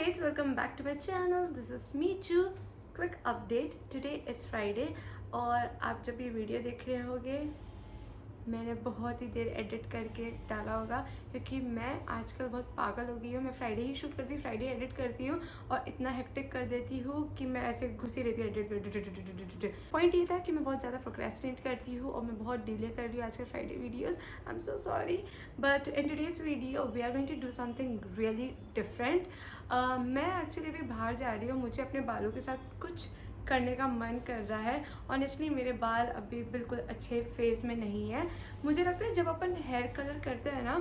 guys, welcome back to my channel. This is Michu. Quick update. Today is Friday और आप जब ये video देख रहे होगे मैंने बहुत ही देर एडिट करके डाला होगा क्योंकि मैं आजकल बहुत पागल हो गई हूँ। मैं फ्राइडे ही शूट करती हूँ, फ्राइडे एडिट करती हूँ और इतना हेक्टिक कर देती हूँ कि मैं ऐसे घुसी रहती हूँ एडिट। पॉइंट ये था कि मैं बहुत ज़्यादा प्रोक्रेस्टिनेट करती हूँ और मैं बहुत डिले कर रही हूँ आजकल Friday videos. I am so sorry but in today's video we are going to do something really different. मैं एक्चुअली अभी बाहर जा रही हूँ, मुझे अपने बालों के साथ कुछ करने का मन कर रहा है। ऑनेस्टली मेरे बाल अभी बिल्कुल अच्छे फेज में नहीं है। मुझे लगता है जब अपन हेयर कलर करते हैं ना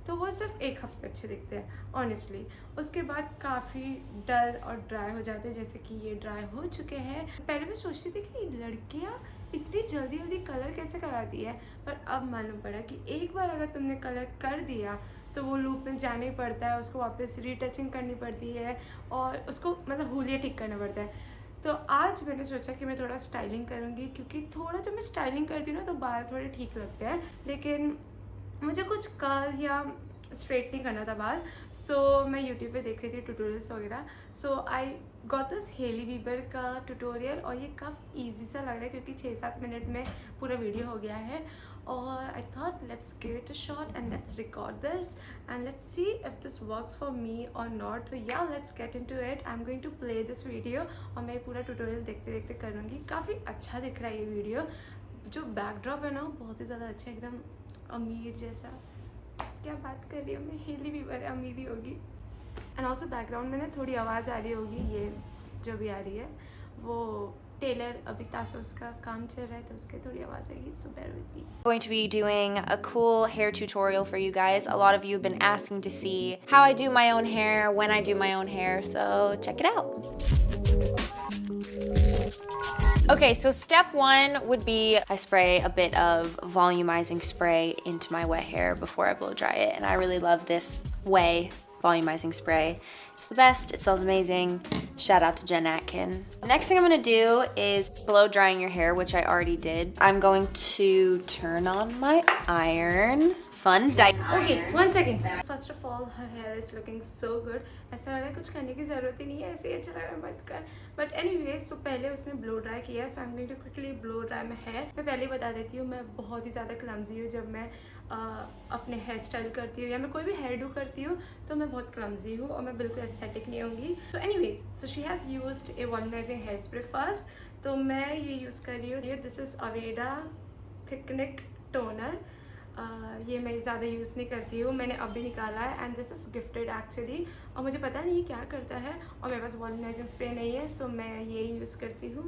तो वो सिर्फ एक हफ्ते अच्छे दिखते हैं ऑनेस्टली, उसके बाद काफ़ी डल और ड्राई हो जाते हैं, जैसे कि ये ड्राई हो चुके हैं। पहले मैं सोचती थी कि लड़कियाँ इतनी जल्दी जल्दी कलर कैसे कराती है, पर अब मालूम पड़ा कि एक बार अगर तुमने कलर कर दिया तो वो लूप में जाना ही पड़ता है, उसको वापस रीटचिंग करनी पड़ती है और उसको मतलब हुलिया ठीक करना पड़ता है। तो आज मैंने सोचा कि मैं थोड़ा स्टाइलिंग करूँगी क्योंकि थोड़ा जब मैं स्टाइलिंग करती हूँ ना तो बाल थोड़े ठीक लगते हैं, लेकिन मुझे कुछ कर्ल या स्ट्रेट नहीं करना था बाल। सो मैं यूट्यूब पे देख रही थी ट्यूटोरियल्स वगैरह। So I got this Hailey Bieber का ट्यूटोरियल और ये काफ़ी इजी सा लग रहा है क्योंकि 6-7 मिनट में पूरा वीडियो हो गया है। और I thought let's give it a shot and let's record this and let's see if this works for me or not. तो या let's get into it. I am going to play this video और मैं पूरा tutorial देखते देखते करूँगी। काफ़ी अच्छा दिख रहा है ये वीडियो। जो बैकड्रॉप है ना बहुत ही ज़्यादा अच्छा, एकदम अमीर जैसा। क्या बात कर रही हूँ मैं, हेली बीबर है, अमीरी होगी। एंड ऑल्सो बैकग्राउंड में ना थोड़ी आवाज़ आ रही होगी, ये जो भी आ रही है वो टेलर अभी तासो उसका काम चल रहा है तो उसके थोड़ी आवाज़ आएगी, so bear with me. Going to be doing a cool hair tutorial for you guys. A lot of you have been asking to see how I do my own hair, when I do my own hair, so check it out. Okay, so step one would be I spray a bit of volumizing spray into my wet hair before I blow dry it, and I really love this Way volumizing spray. It's the best, it smells amazing. Shout out to Jen Atkin. Next thing I'm gonna do is blow drying your hair, which I already did. I'm going to turn on my iron. Fun diet. Okay, 1 second. First of all, her hair is looking so good. ऐसा लग रहा है कुछ करने की ज़रूरत ही नहीं है, ऐसे ही अच्छा लग रहा है, मत कर। बट एनीवेज, सो पहले उसने ब्लो ड्राई किया, so I am going to quickly blow dry my hair. मैं पहले ही बता देती हूँ, मैं बहुत ही ज़्यादा क्लमजी हूँ जब मैं अपने हेयर स्टाइल करती हूँ या मैं कोई भी हेयर डू करती हूँ तो मैं बहुत क्लमजी हूँ और मैं बिल्कुल एस्थेटिक नहीं होंगी। So anyways, so she has used a volumising hair spray first, तो मैं ये यूज़ कर रही हूँ। This is Aveda thickening toner. ये मैं ज़्यादा यूज़ नहीं करती हूँ, मैंने अभी निकाला है and this is gifted actually, और मुझे पता नहीं क्या करता है और मेरे पास वॉल्यूमाइजिंग स्प्रे नहीं है, सो मैं ये यूज़ करती हूँ।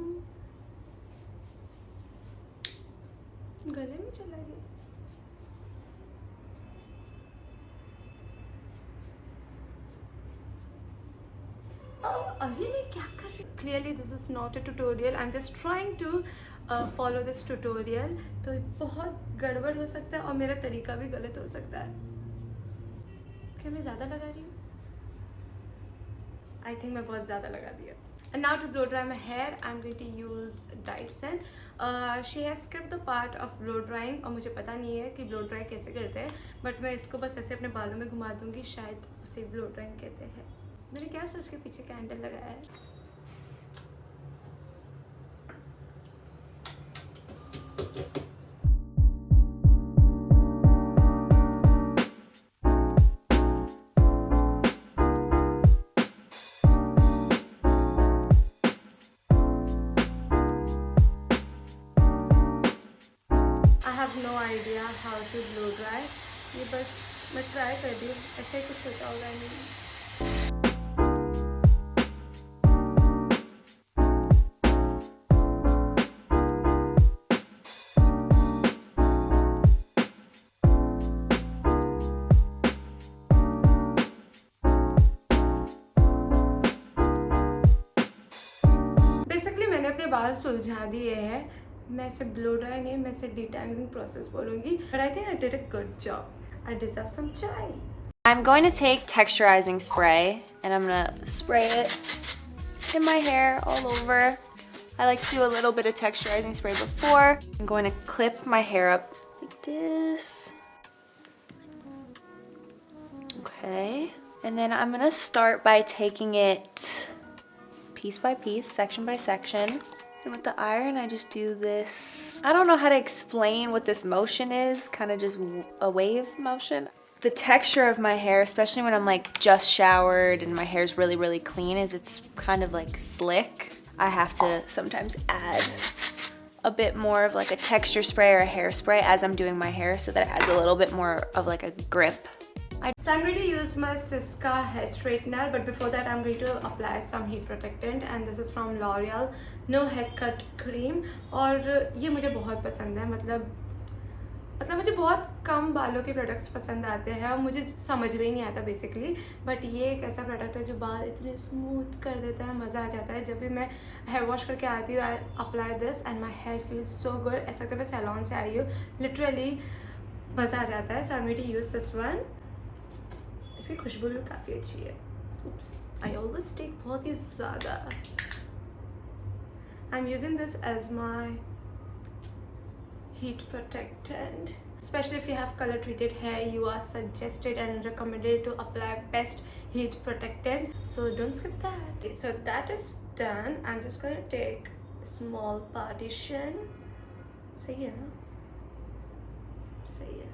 गले में चला गया। अरे मैं क्या कर रही हूँ? Clearly this is not a tutorial, I am just trying to follow this tutorial. तो बहुत गड़बड़ हो सकता है और मेरा तरीका भी गलत हो सकता है। क्या मैं ज़्यादा लगा रही हूँ? आई थिंक मैं बहुत ज़्यादा लगा दिया। And now to blow dry my hair, I'm going to use Dyson. She has skipped the part of blow drying और मुझे पता नहीं है कि blow dry कैसे करते हैं, बट मैं इसको बस ऐसे अपने बालों में घुमा दूँगी, शायद उसे blow drying कहते हैं। मैंने क्या सोच के पीछे कैंडल लगाया है। I have no idea how to blow dry. ये बस मैं ट्राई कर रही हूँ, ऐसे ही कुछ होता होगा नहीं। बेसिकली मैंने अपने बाल सुलझा दिए हैं। मैं इसे ब्लो ड्राई नहीं, मैं इसे डिटैंगलिंग प्रोसेस बोलूँगी, but I think I did a good job. I deserve some chai. I'm going to take texturizing spray and I'm gonna spray it in my hair all over. I like to do a little bit of texturizing spray before. I'm going to clip my hair up like this. Okay. And then I'm gonna start by taking it piece by piece, section by section. And with the iron, I just do this. I don't know how to explain what this motion is, kind of just a wave motion. The texture of my hair, especially when I'm like just showered and my hair's really, really clean, is it's kind of like slick. I have to sometimes add a bit more of like a texture spray or a hairspray as I'm doing my hair so that it has a little bit more of like a grip. So I'm going to use my Siska hair straightener, but before that I'm going to apply some heat protectant, and this is from L'Oreal No Haircut Cream. और ये मुझे बहुत पसंद है, मतलब मुझे बहुत कम बालों के प्रोडक्ट्स पसंद आते हैं और मुझे समझ में ही नहीं आता बेसिकली, बट ये एक ऐसा प्रोडक्ट है जो बाल इतने स्मूथ कर देता है, मज़ा आ जाता है। जब भी मैं हेयर वॉश करके आती हूँ, I apply this and my hair feels so good. ऐसा लगता है मैं सैलून से आई हूँ, लिटरली मज़ा आ जाता है। So I am going to use this one. इसकी खुशबू भी काफ़ी अच्छी है। आई ऑलवेज टेक बहुत ही ज़्यादा। I am using this as my heat protectant. Especially if you have color treated hair, you are suggested and recommended to apply best heat protectant, so don't skip that. Okay, so that is done. I'm just going to take a small partition. सही है ना? सही है।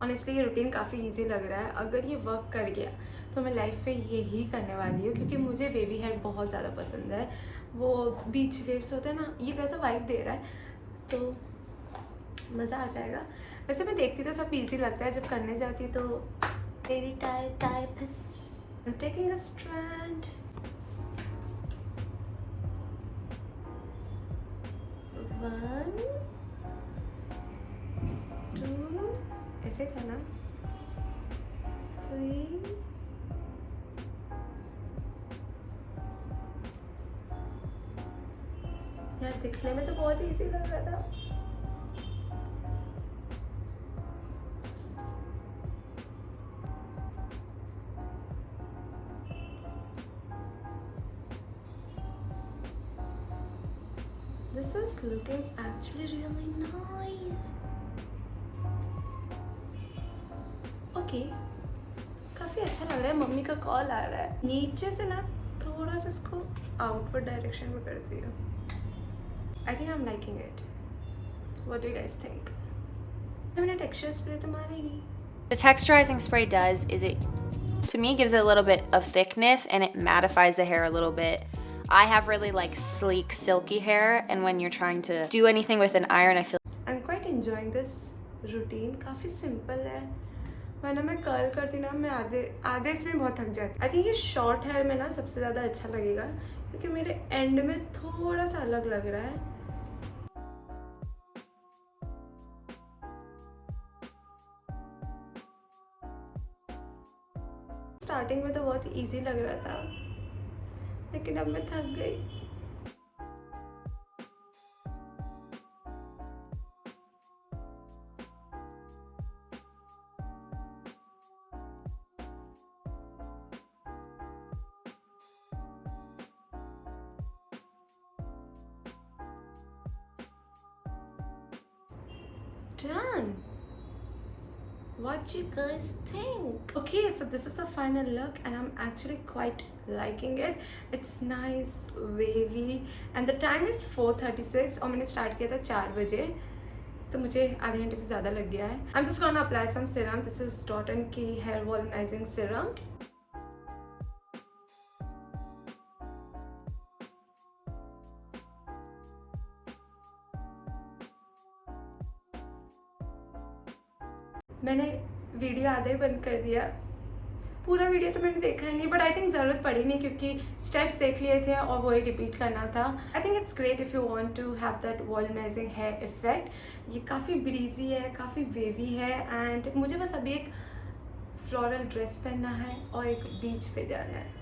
Honestly ये routine काफ़ी easy लग रहा है। अगर ये वर्क कर गया तो मैं लाइफ पे यही करने वाली हूँ, क्योंकि मुझे वेवी हेयर बहुत ज़्यादा पसंद है। वो बीच वेव्स होते हैं ना, ये वैसा वाइब दे रहा है, तो मज़ा आ जाएगा। वैसे मैं देखती तो सब इजी लगता है, जब करने जाती तो तेरी टाइप है। I'm taking a strand. One, two, ऐसे था ना? 3, यार दिखने में तो बहुत इजी लग रहा था। This is looking actually really nice. Okay, काफ़ी अच्छा लग रहा है। मम्मी का कॉल आ रहा है। नीचे से ना थोड़ा सा इसको आउटवर्ड डायरेक्शन में करती हूँ। I think I'm liking it. What do you guys think? मैंने टेक्सचर स्प्रे तो मारा ही नहीं। The texturizing spray does is it, to me, gives it a little bit of thickness and it mattifies the hair a little bit. I have really like sleek, silky hair, and when you're trying to do anything with an iron, I feel I'm quite enjoying this routine. काफ़ी simple है। वरना मैं curl करती ना, मैं आधे इसमें बहुत थक जाती। आई थिंक ये शॉर्ट हेयर में ना सबसे ज़्यादा अच्छा लगेगा, क्योंकि मेरे एंड में थोड़ा सा अलग लग रहा है। स्टार्टिंग में तो बहुत इजी लग रहा था, लेकिन अब मैं थक गई। Done. What you guys think? Okay, so this is the final look and I'm actually quite liking it. It's nice, wavy, and the time is 4:36 और मैंने स्टार्ट किया था 4 बजे, तो मुझे आधे घंटे से ज़्यादा लग गया है। I'm just gonna apply some serum. This is Dot & Key hair volumizing serum. मैंने वीडियो आधा ही बंद कर दिया। पूरा वीडियो तो मैंने देखा ही नहीं, बट आई थिंक ज़रूरत पड़ी नहीं, क्योंकि स्टेप्स देख लिए थे और वही रिपीट करना था। I think it's great if you want to have that volumising hair effect. ये काफ़ी ब्रीजी है, काफ़ी वेवी है, एंड मुझे बस अभी एक फ्लोरल ड्रेस पहनना है और एक बीच पे जाना है।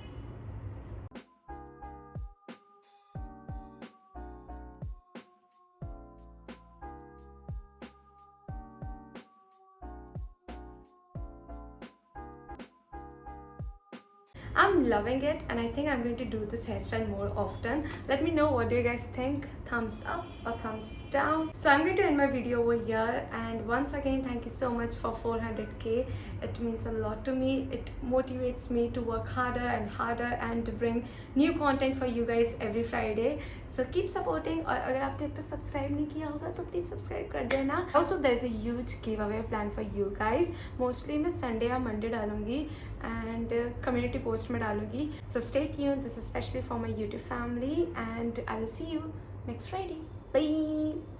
I'm loving it, and I think I'm going to do this hairstyle more often. Let me know, what do you guys think? Thumbs up or thumbs down? So I'm going to end my video over here, and once again, thank you so much for 400k. It means a lot to me. It motivates me to work harder and harder and to bring new content for you guys every Friday. So keep supporting. और अगर आपने अब तक subscribe नहीं किया होगा तो please subscribe कर देना. Also there is a huge giveaway plan for you guys. Mostly मैं संडे या मंडे डालूंगी and community post में डालूंगी. So stay tuned. This is especially for my YouTube family, and I will see you next Friday. Bye.